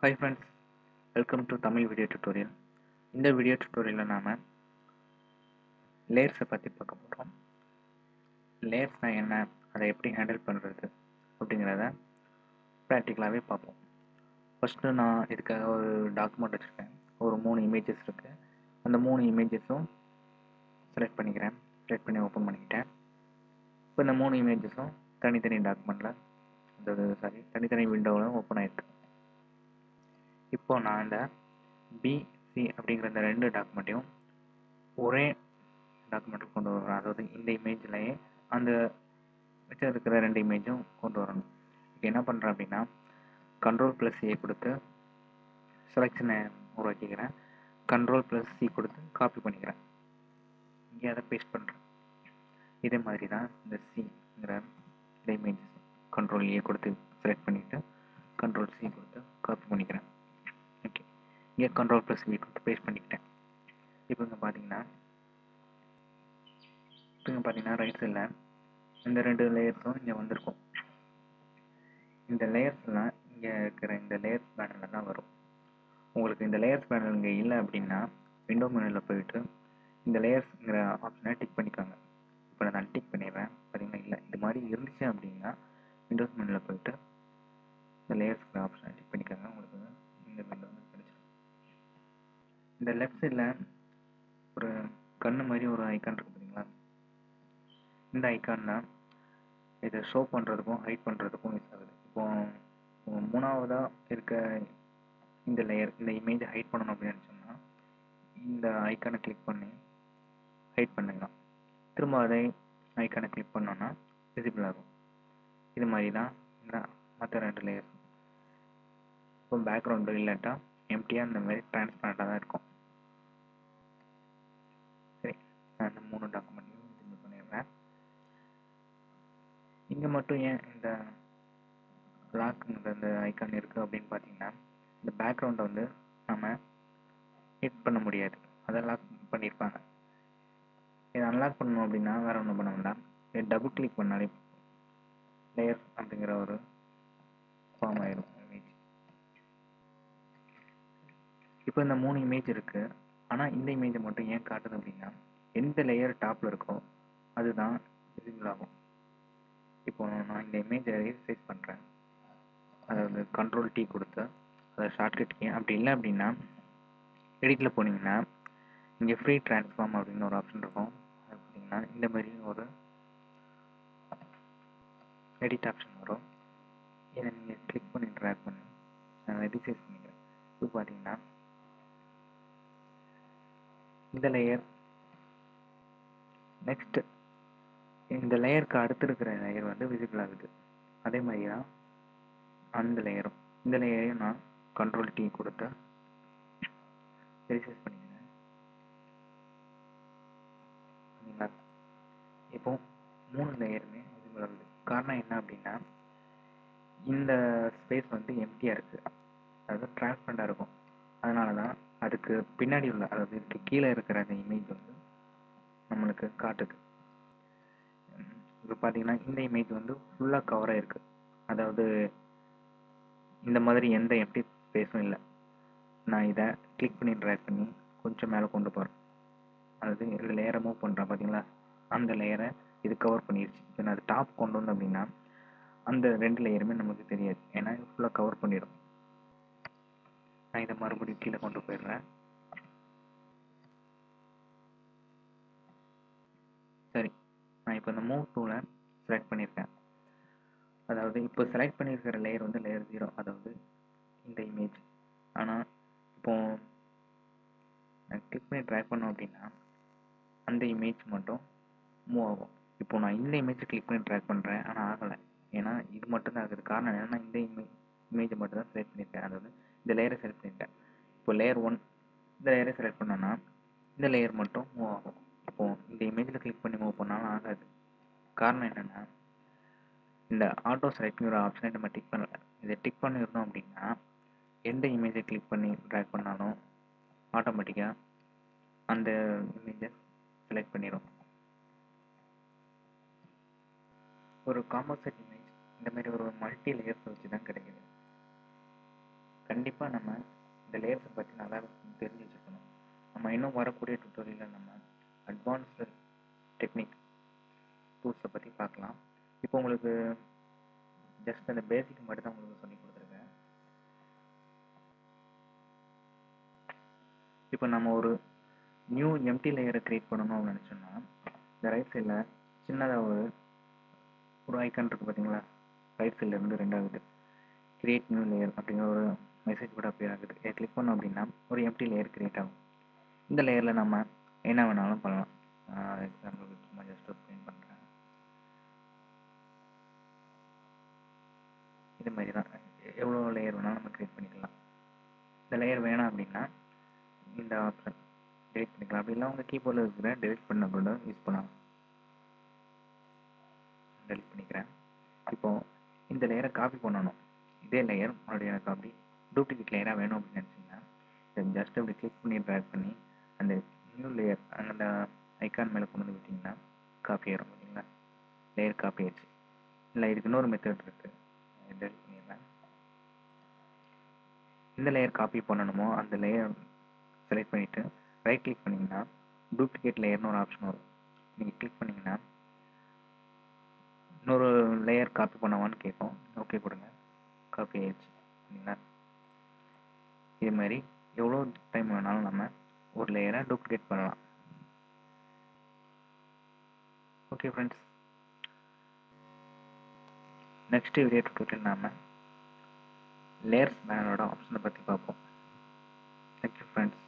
Hi friends, welcome to Tamil video tutorial. இந்த video tutorialல நாம layers பத்தி பார்க்க போறோம். லேயர்ஸ்னா என்ன, அதை எப்படி ஹேண்டில் பண்றது அப்படிங்கிறத ப்ராக்டிக்கலாகவே பார்ப்போம். ஃபர்ஸ்ட் நான் இதுக்காக ஒரு டாக்குமெண்ட் வச்சுருக்கேன். ஒரு 3 இமேஜஸ் இருக்கு. அந்த 3 இமேஜஸும் செலக்ட் பண்ணிக்கிறேன். செலக்ட் பண்ணி ஓப்பன் பண்ணிக்கிட்டேன். இப்போ இந்த 3 இமேஜஸும் தனித்தனி டாக்குமெண்ட்டில் தனித்தனி விண்டோவில் ஓப்பன் ஆயிருக்கு. இப்போ நான் இந்த பிசி அப்படிங்கிற இந்த 2 டாக்குமெண்ட்டையும் ஒரே டாக்குமெண்ட்டுக்கு கொண்டு வரணும். அதாவது இந்த இமேஜ்லேயே அந்த மிச்சம் இருக்கிற 2 இமேஜும் கொண்டு வரணும். இப்போ என்ன பண்ணுறேன் அப்படின்னா, Ctrl+A கொடுத்து செலெக்ஷனை உருவாக்கிக்கிறேன். Ctrl+C கொடுத்து காப்பி பண்ணிக்கிறேன். இங்கே அதை பேஸ்ட் பண்ணுறேன். இதே மாதிரி தான் இந்த சிங்கிற இந்த இமேஜ் Ctrl+A கொடுத்து செலக்ட் பண்ணிவிட்டு Ctrl+C கொடுத்து காப்பி பண்ணிக்கிறேன். ஓகே, இங்கே Ctrl+V கொடுத்து பேஸ்ட் பண்ணிக்கிட்டேன். இப்போ இங்கே பார்த்தீங்கன்னா ரைட் சைடில் இந்த 2 லேயர்ஸும் இங்கே வந்திருக்கும். இந்த லேயர்ஸ்லாம் இங்கே இருக்கிற இந்த லேயர்ஸ் பேனலில் தான் வரும். உங்களுக்கு இந்த லேயர்ஸ் பேனல் இங்கே இல்லை அப்படின்னா விண்டோ மெனுவில் போயிட்டு இந்த லேயர்ஸ்ங்கிற ஆப்ஷனை டிக் பண்ணிக்கோங்க. இப்போ நான் டிக் பண்ணிடுறேன். பார்த்தீங்கன்னா இல்லை, இது மாதிரி இருந்துச்சு அப்படின்னா விண்டோஸ் மெனுவில் போயிட்டு இந்த லேயர்ஸ்ங்கிற ஆப்ஷனை டிக் பண்ணிக்கோங்க. உங்களுக்கு இந்த விண்டோ வந்து கிடைச்சிடும். இந்த லெஃப்ட் சைடில் ஒரு கண்ணு மாதிரி ஒரு ஐக்கான் இருக்குது பார்த்தீங்களா? இந்த ஐக்கான் தான் இதை ஷோ பண்ணுறதுக்கும் ஹைட் பண்ணுறதுக்கும் யூஸ் ஆகுது. இப்போ மூணாவதாக இருக்க இந்த லேயர், இந்த இமேஜை ஹைட் பண்ணணும் அப்படின்னு நினச்சோம்னா இந்த ஐக்கானை கிளிக் பண்ணி ஹைட் பண்ணிக்கலாம். திரும்ப அதை ஐக்கானை கிளிக் பண்ணோன்னா விசிபிள் ஆகும். இது மாதிரி தான் இந்த மற்ற 2 லேயர்ஸ். இப்போ பேக்ரவுண்டு இல்லாட்டா எம்டியாக இந்த மாதிரி டிரான்ஸ்பரண்ட்டாக தான் இருக்கும். சரி, நான் இந்த 3 டாக்குமெண்ட்டையும் திரும்ப பண்ணிடுறேன். இங்கே மட்டும் ஏன் இந்த லாக்குங்கிற இந்த ஐக்கான் இருக்குது அப்படின்னு பார்த்தீங்கன்னா, இந்த பேக்ரவுண்டை வந்து நம்ம ஹிட் பண்ண முடியாது. அதை லாக் பண்ணியிருப்பாங்க. இதை அன்லாக் பண்ணணும் அப்படின்னா வேறு ஒன்றும் பண்ண வேண்டாம். இதை டபுள் கிளிக் பண்ணாலே லேயர் அப்படிங்கிற ஒரு ஃபார்ம் ஆயிடும் இமேஜ். இப்போ இந்த 3 இமேஜ் இருக்குது. ஆனால் இந்த இமேஜை மட்டும் ஏன் காட்டுது அப்படின்னா, எந்த லேயர் டாப்பில் இருக்கோ அதுதான் விசிபிள் ஆகும். இப்போ நான் இந்த இமேஜை ரீசைஸ் பண்ணுறேன். அதாவது Ctrl+T கொடுத்து அதை ஷார்ட்கட் கீ. அப்படி இல்லை அப்படின்னா எடிட்டில் போனீங்கன்னா இங்கே ஃப்ரீ ட்ரான்ஸ்ஃபார்ம் அப்படின்னு ஒரு ஆப்ஷன் இருக்கும். அது பார்த்தீங்கன்னா இந்த மாதிரி ஒரு எடிட் ஆப்ஷன் வரும். இதை நீங்கள் கிளிக் பண்ணி ட்ராக் பண்ணி ரீசைஸ் பண்ணிக்கிறேன். இப்போ பார்த்தீங்கன்னா இந்த லேயர் நெக்ஸ்ட் இந்த லேயருக்கு அடுத்து இருக்கிற லேயர் வந்து விசிபிள் ஆகுது. அதே மாதிரி தான் அந்த லேயரும், இந்த லேயரையும் நான் Ctrl+T கொடுத்து ரீசைஸ் பண்ணிக்கிறேன். இப்போ 3 லேயருமே விசிபிள் ஆகுது. காரணம் என்ன அப்படின்னா, இந்த ஸ்பேஸ் வந்து எம்டியாக இருக்குது, அதாவது டிரான்ஸ்பரண்டாக இருக்கும். அதனால தான் அதுக்கு பின்னாடி உள்ள, அதாவது இதுக்கு கீழே இருக்கிற அந்த இமேஜ் வந்து நம்மளுக்கு காட்டுது. இப்போ பார்த்தீங்கன்னா இந்த இமேஜ் வந்து ஃபுல்லாக கவராக இருக்குது. அதாவது இந்த மாதிரி எந்த எம்டி ஸ்பேஸும் இல்லை. நான் இதை கிளிக் பண்ணி ட்ராக் பண்ணி கொஞ்சம் மேலே கொண்டு போகிறேன். அதாவது இந்த லேயரை மூவ் பண்ணுறேன் பார்த்தீங்களா, அந்த லேயரை இது கவர் பண்ணிடுச்சு. இப்போ நான் அது டாப் கொண்டு வந்தோம் அப்படின்னா அந்த 2 லேயருமே நமக்கு தெரியாது, ஏன்னா இது ஃபுல்லாக கவர் பண்ணிடும். நான் இதை மறுபடியும் கீழே கொண்டு போயிடுறேன். சரி, நான் இப்போ இந்த மூவ் டூலை செலக்ட் பண்ணியிருக்கேன். அதாவது இப்போ செலக்ட் பண்ணியிருக்கிற லேயர் வந்து லேயர் 0, அதாவது இந்த இமேஜ். ஆனால் இப்போ நான் கிளிக் பண்ணி ட்ராக் பண்ணோம் அப்படின்னா அந்த இமேஜ் மட்டும் மூவ் ஆகும். இப்போ நான் இந்த இமேஜை கிளிக் பண்ணி ட்ராக் பண்ணுறேன், ஆனால் ஆகலை. ஏன்னா இது மட்டும்தான் ஆகுது. காரணம் என்னென்னா இந்த இமேஜை மட்டும் தான் செலக்ட் பண்ணியிருக்கேன், அதாவது இந்த லேயரை செலக்ட் பண்ணியிருக்கேன். இப்போ லேயர் 1 இந்த லேயரை செலக்ட் பண்ணோன்னா இந்த லேயர் மட்டும் மூவ் ஆகும். இப்போது இந்த இமேஜில் கிளிக் பண்ணி மூவ் பண்ணாலும் ஆகாது. காரணம் என்னென்னா, இந்த ஆட்டோ செலக்ட்ங்கிற ஆப்ஷனை நம்ம டிக் பண்ணலை. இதை டிக் பண்ணியிருந்தோம் அப்படின்னா எந்த இமேஜை கிளிக் பண்ணி ட்ராக் பண்ணாலும் ஆட்டோமேட்டிக்காக அந்த இமேஜை செலக்ட் பண்ணிடும். ஒரு காம்போசைட் இமேஜ் இந்த மாதிரி ஒரு மல்டி லேயர்ஸ் வச்சு தான் கிடைக்குது. கண்டிப்பாக நம்ம இந்த லேயர்ஸை பற்றி நல்லா தெரிஞ்சு வச்சுக்கணும். நம்ம இன்னும் வரக்கூடிய டுட்டோரியலில் நம்ம அட்வான்ஸ்டு டெக்னிக் டூல்ஸை பற்றி பார்க்கலாம். இப்போ உங்களுக்கு ஜஸ்ட் அந்த பேசிக் மட்டும் தான் உங்களுக்கு சொல்லி கொடுத்துருக்கேன். இப்போ நம்ம ஒரு நியூ எம்டி லேயரை க்ரியேட் பண்ணணும் அப்படின்னு நினச்சோன்னா, இந்த ரைட் சைடில் சின்னதாக ஒரு ஐக்கான் இருக்குது பார்த்தீங்களா? ரைட் சைட்லேருந்து ரெண்டாவது கிரியேட் நியூ லேயர் அப்படிங்கிற ஒரு மெசேஜ் கூட அப்பியர் ஆகுது. இதை கிளிக் பண்ணோம் அப்படின்னா ஒரு எம்டி லேயர் கிரியேட் ஆகும். இந்த லேயரில் நம்ம என்ன வேணாலும் பண்ணலாம். எக்ஸாம்பிளுக்கு சும்மா ஜஸ்ட் பெயிண்ட் பண்ணுறேன். இது மாதிரி தான் எவ்வளோ லேயர் வேணாலும் நம்ம கிரியேட் பண்ணிக்கலாம். இந்த லேயர் வேணாம் அப்படின்னா இந்த ஆப்ஷன் டெலிட் பண்ணிக்கலாம். அப்படி இல்லை உங்கள் கீபோர்டில் இருக்கிற டெலிட் பண்ண கூட யூஸ் பண்ணலாம். டெலிட் பண்ணிக்கிறேன். இப்போது இந்த லேயரை காப்பி பண்ணணும். இதே லேயர் மறுபடியும் எனக்கு அப்படி டூப்ளிகேட் லேயராக வேணும் அப்படின்னு நினச்சிங்கன்னா இதை ஜஸ்ட் அப்படி கிளிக் பண்ணி ட்ராக் பண்ணி அந்த நியூ லேயர் அந்த ஐக்கான் மேலே கொண்டு வந்து விட்டிங்கன்னா காப்பி ஆயிரும். பார்த்தீங்களா? லேயர் காப்பி ஆயிடுச்சு. இல்லை இதுக்கு இன்னொரு மெத்தட் இருக்குது. டெலிட் பண்ணிடுறேன். இந்த லேயர் காப்பி பண்ணணுமோ அந்த லேயர் செலக்ட் பண்ணிவிட்டு ரைட் கிளிக் பண்ணிங்கன்னா டூப்ளிகேட் லேயர்னு ஒரு ஆப்ஷன் வரும். நீங்கள் கிளிக் பண்ணிங்கன்னா இன்னொரு லேயர் காப்பி பண்ணவான்னு கேட்கும். ஓகே கொடுங்க. காப்பி ஆயிடுச்சு. சரிங்களா? இது மாதிரி எவ்வளோ டைம் வேணாலும் நம்ம ஒரு லேயரை டூப்ளிகேட் பண்ணலாம். Okay friends, next video tutorial நாம லேயர்ஸ் பேனலோட ஆப்ஷனை பற்றி பார்ப்போம். Thank you friends.